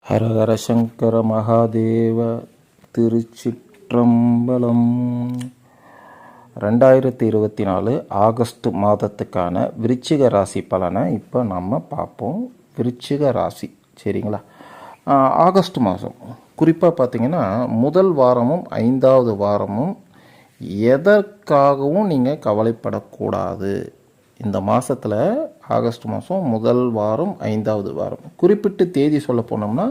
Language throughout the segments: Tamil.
ஹரஹர சங்கர மகாதேவ. திருச்சிற்றம்பலம். 2024 ஆகஸ்ட் மாதத்துக்கான விருச்சிக ராசி பலனை இப்போ நம்ம பார்ப்போம். விருச்சிக ராசி சரிங்களா. ஆகஸ்ட் மாதம் குறிப்பாக பார்த்திங்கன்னா முதல் வாரமும் 5வது வாரமும் எதற்காகவும் நீங்கள் கவலைப்படக்கூடாது. இந்த மாதத்தில் ஆகஸ்ட் மாதம் முதல் வாரம் 5வது வாரம் குறிப்பிட்டு தேதி சொல்ல போனோம்னா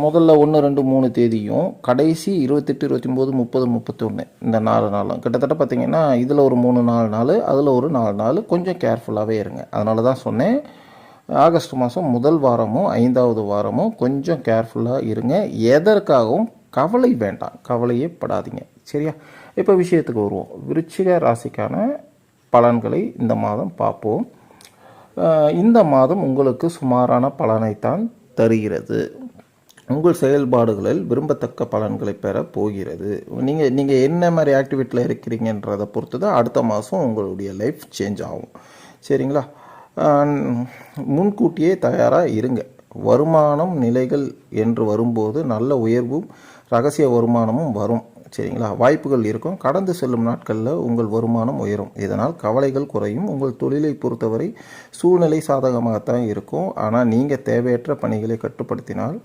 முதல்ல 1, 2, 3 தேதியும் கடைசி 28, 29, 30, 31 இந்த 4 நாளும் கிட்டத்தட்ட பார்த்திங்கன்னா இதில் ஒரு 3-4 நாள், அதில் ஒரு 4 நாள் கொஞ்சம் கேர்ஃபுல்லாகவே இருங்க. அதனால தான் சொன்னேன் ஆகஸ்ட் மாதம் முதல் வாரமும் 5வது வாரமும் கொஞ்சம் கேர்ஃபுல்லாக இருங்க. எதற்காகவும் கவலை வேண்டாம், கவலையே படாதீங்க சரியா. இப்போ விஷயத்துக்கு வருவோம். விருச்சிக ராசிக்கான பலன்களை இந்த மாதம் பார்ப்போம். இந்த மாதம் உங்களுக்கு சுமாரான பலனைத்தான் தருகிறது. உங்கள் செயல்பாடுகளில் விரும்பத்தக்க பலன்களை பெற போகிறது. நீங்கள் என்ன மாதிரி ஆக்டிவிட்டியில் இருக்கிறீங்கன்றதை பொறுத்து தான் அடுத்த மாதம் உங்களுடைய லைஃப் சேஞ்ச் ஆகும் சரிங்களா. முன்கூட்டியே தயாராக இருங்க. வருமானம் நிலைகள் என்று வரும்போது நல்ல உயர்வும் ரகசிய வருமானமும் வரும் சரிங்களா. வாய்ப்புகள் இருக்கும். கடந்து செல்லும் நாட்களில் உங்கள் வருமானம் உயரும். இதனால் கவலைகள் குறையும். உங்கள் தொழிலை பொறுத்தவரை சூழ்நிலை சாதகமாகத்தான் இருக்கும். ஆனால் நீங்கள் தேவையற்ற பணிகளை கட்டுப்படுத்தினால்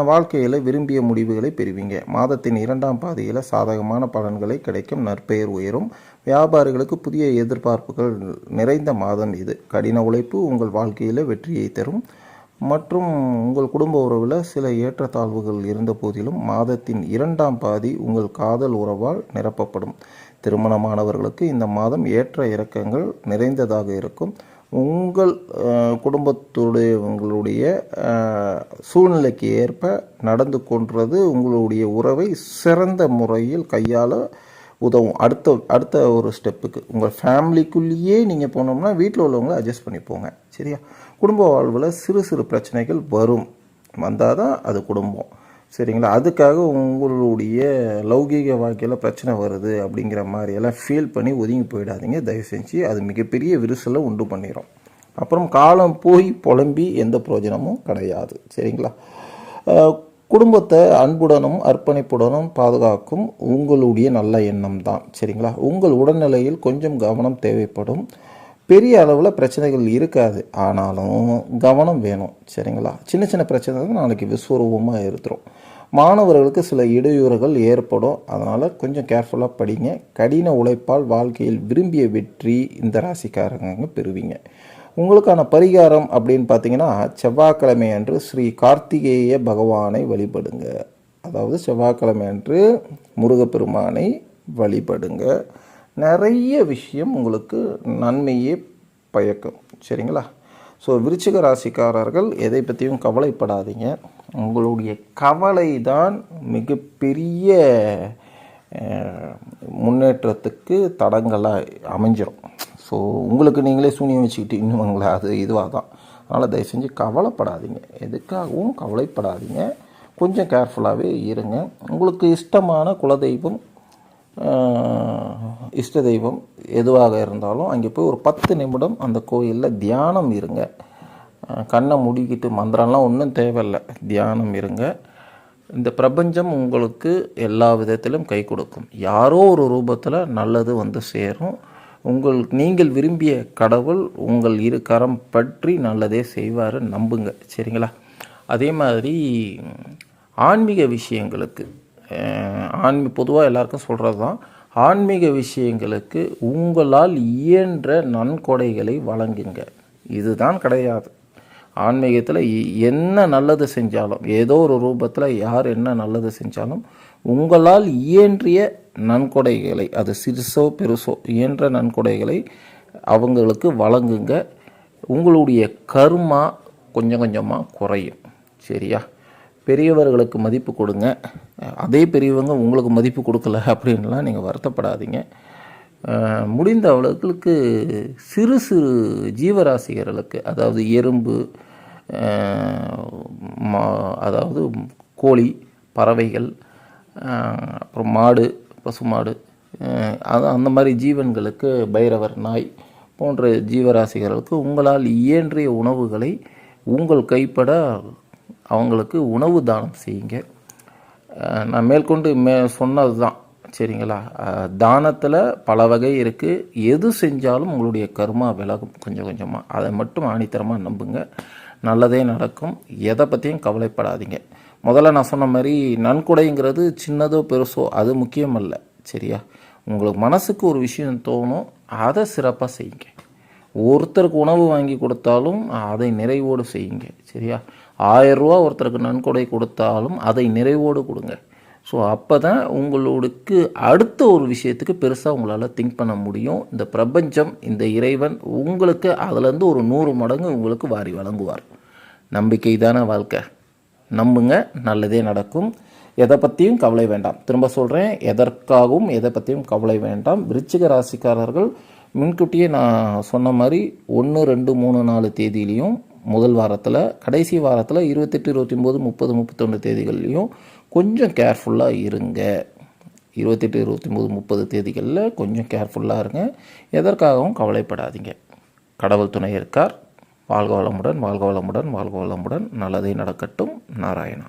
வாழ்க்கையில் விரும்பிய முடிவுகளை பெறுவீங்க. மாதத்தின் 2ஆம் பாதியில் சாதகமான பலன்களை கிடைக்கும். நற்பெயர் உயரும். வியாபாரிகளுக்கு புதிய எதிர்பார்ப்புகள் நிறைந்த மாதம் இது. கடின உழைப்பு உங்கள் வாழ்க்கையில் வெற்றியை தரும். மற்றும் உங்கள் குடும்ப உறவில் சில ஏற்றத்தாழ்வுகள் இருந்த போதிலும் மாதத்தின் 2ஆம் பாதி உங்கள் காதல் உறவால் நிரப்பப்படும். திருமணமானவர்களுக்கு இந்த மாதம் ஏற்ற இறக்கங்கள் நிறைந்ததாக இருக்கும். உங்கள் குடும்பத்துடைய சூழ்நிலைக்கு ஏற்ப நடந்து கொள்வது உங்களுடைய உறவை சிறந்த முறையில் கையாள உதவும். அடுத்த ஒரு ஸ்டெப்புக்கு உங்கள் ஃபேமிலிக்குள்ளேயே நீங்கள் போனோம்னா வீட்டில் உள்ளவங்களை அட்ஜஸ்ட் பண்ணி போங்க சரியா. குடும்ப வாழ்வில் சிறு சிறு பிரச்சனைகள் வந்தால் தான் அது குடும்பம் சரிங்களா. அதுக்காக உங்களுடைய லௌகீக வாழ்க்கையில் பிரச்சனை வருது அப்படிங்கிற மாதிரியெல்லாம் ஃபீல் பண்ணி ஒதுங்கி போயிடாதீங்க தயவு செஞ்சு. அது மிகப்பெரிய விரிசலை உண்டு பண்ணிடும். அப்புறம் காலம் போய் புலம்பி எந்த பிரயோஜனமும் கிடையாது சரிங்களா. குடும்பத்தை அன்புடனும் அர்ப்பணிப்புடனும் பாதுகாக்கும் உங்களுடைய நல்ல எண்ணம் தான் சரிங்களா. உங்கள் உடல்நிலையில் கொஞ்சம் கவனம் தேவைப்படும். பெரிய அளவில் பிரச்சனைகள் இருக்காது, ஆனாலும் கவனம் வேணும் சரிங்களா. சின்ன சின்ன பிரச்சனை தான் நாளைக்கு விஸ்வரூபமாக இருந்துடும். மாணவர்களுக்கு சில இடையூறுகள் ஏற்படும், அதனால் கொஞ்சம் கேர்ஃபுல்லாக படிங்க. கடின உழைப்பால் வாழ்க்கையில் விரும்பிய வெற்றி இந்த ராசிக்காரங்க பெறுவீங்க. உங்களுக்கான பரிகாரம் அப்படின்னு பார்த்தீங்கன்னா செவ்வாய்க்கிழமை அன்று ஸ்ரீ கார்த்திகேய பகவானை வழிபடுங்க. அதாவது செவ்வாய்க்கிழமை அன்று முருகப்பெருமானை வழிபடுங்க. நிறைய விஷயம் உங்களுக்கு நன்மையே பயக்கும் சரிங்களா. ஸோ விருச்சிக ராசிக்காரர்கள் எதை பற்றியும் கவலைப்படாதீங்க. உங்களுடைய கவலை தான் மிகப்பெரிய முன்னேற்றத்துக்கு தடங்களாக அமைஞ்சிடும். ஸோ உங்களுக்கு நீங்களே சூனியம் வச்சுக்கிட்டு இன்னும் அது இதுவாக தான். அதனால் தயவு செஞ்சு கவலைப்படாதீங்க, எதுக்காகவும் கவலைப்படாதீங்க. கொஞ்சம் கேர்ஃபுல்லாகவே இருங்க. உங்களுக்கு இஷ்டமான குலதெய்வம் இஷ்ட தெய்வம் எதுவாக இருந்தாலும் அங்கே போய் ஒரு 10 நிமிடம் அந்த கோயிலில் தியானம் இருங்க. கண்ணை மூடிக்கிட்டு மந்திரம்லாம் ஒன்றும் தேவையில்லை, தியானம் இருங்க. இந்த பிரபஞ்சம் உங்களுக்கு எல்லா விதத்திலும் கை கொடுக்கும். யாரோ ஒரு ரூபத்தில் நல்லது வந்து சேரும். நீங்கள் விரும்பிய கடவுள் உங்கள் இரு கரம் பற்றி நல்லதே செய்வார், நம்புங்க சரிங்களா. அதே மாதிரி ஆன்மீக விஷயங்களுக்கு பொதுவாக எல்லாருக்கும் சொல்கிறது தான், ஆன்மீக விஷயங்களுக்கு உங்களால் இயன்ற நன்கொடைகளை வழங்குங்க. இதுதான் கிடையாது. ஆன்மீகத்தில் என்ன நல்லது செஞ்சாலும், ஏதோ ஒரு ரூபத்தில் யார் என்ன நல்லது செஞ்சாலும் உங்களால் இயன்றிய நன்கொடைகளை, அது சிறுசோ பெருசோ இயன்ற நன்கொடைகளை அவங்களுக்கு வழங்குங்க. உங்களுடைய கர்மா கொஞ்சம் கொஞ்சமாக குறையும் சரியா. பெரியவர்களுக்கு மதிப்பு கொடுங்க. அதே பெரியவங்க உங்களுக்கு மதிப்பு கொடுக்கல அப்படின்லாம் நீங்கள் வருத்தப்படாதீங்க. முடிந்த அளவுக்கு சிறு சிறு ஜீவராசிகளுக்கு, அதாவது எறும்பு, அதாவது கோழி, பறவைகள், அப்புறம் மாடு, பசுமாடு, அந்த மாதிரி ஜீவன்களுக்கு, பைரவர், நாய் போன்ற ஜீவராசிகளுக்கு உங்களால் இயன்றிய உணவுகளை உங்கள் கைப்பட அவங்களுக்கு உணவு தானம் செய்யுங்க. நான் மேற்கொண்டு சொன்னது தான் சரிங்களா. தானத்தில் பல வகை இருக்குது. எது செஞ்சாலும் உங்களுடைய கர்மா விலகும் கொஞ்சம் கொஞ்சமாக. அதை மட்டும் ஆணித்தரமாக நம்புங்க, நல்லதே நடக்கும். எதை பற்றியும் கவலைப்படாதீங்க. முதல்ல நான் சொன்ன மாதிரி நன்கொடைங்கிறது சின்னதோ பெருசோ அது முக்கியம் அல்ல சரியா. உங்களுக்கு மனசுக்கு ஒரு விஷயம் தோணும், அதை சிறப்பாக செய்யுங்க. ஒருத்தருக்கு உணவு வாங்கி கொடுத்தாலும் அதை நிறைவோடு செய்யுங்க சரியா. 1000 ரூபா ஒருத்தருக்கு நன்கொடை கொடுத்தாலும் அதை நிறைவோடு கொடுங்க. ஸோ அப்போ தான் உங்களுக்கு அடுத்த ஒரு விஷயத்துக்கு பெருசாக உங்களால் திங்க் பண்ண முடியும். இந்த பிரபஞ்சம், இந்த இறைவன் உங்களுக்கு அதுலேருந்து ஒரு 100 மடங்கு உங்களுக்கு வாரி வழங்குவார். நம்பிக்கை தானே வாழ்க்கை. நம்புங்க, நல்லதே நடக்கும். எதை பற்றியும் கவலை வேண்டாம். திரும்ப சொல்கிறேன், எதற்காகவும் எதை பற்றியும் கவலை வேண்டாம். விருச்சிக ராசிக்காரர்கள் முன்கூட்டியே நான் சொன்ன மாதிரி 1, 2, 3, 4 தேதியிலையும் முதல் வாரத்தில், கடைசி வாரத்தில் 28, 29, 30, 31 தேதிகள்லையும் கொஞ்சம் கேர்ஃபுல்லாக இருங்க. 28, 29, 30 தேதிகளில் கொஞ்சம் கேர்ஃபுல்லாக இருங்க. எதற்காகவும் கவலைப்படாதீங்க. கடவுள் துணை இருக்கார். வாழ்க வளமுடன், வாழ்க வளமுடன், வாழ்க வளமுடன். நல்லதே நடக்கட்டும். நாராயணா.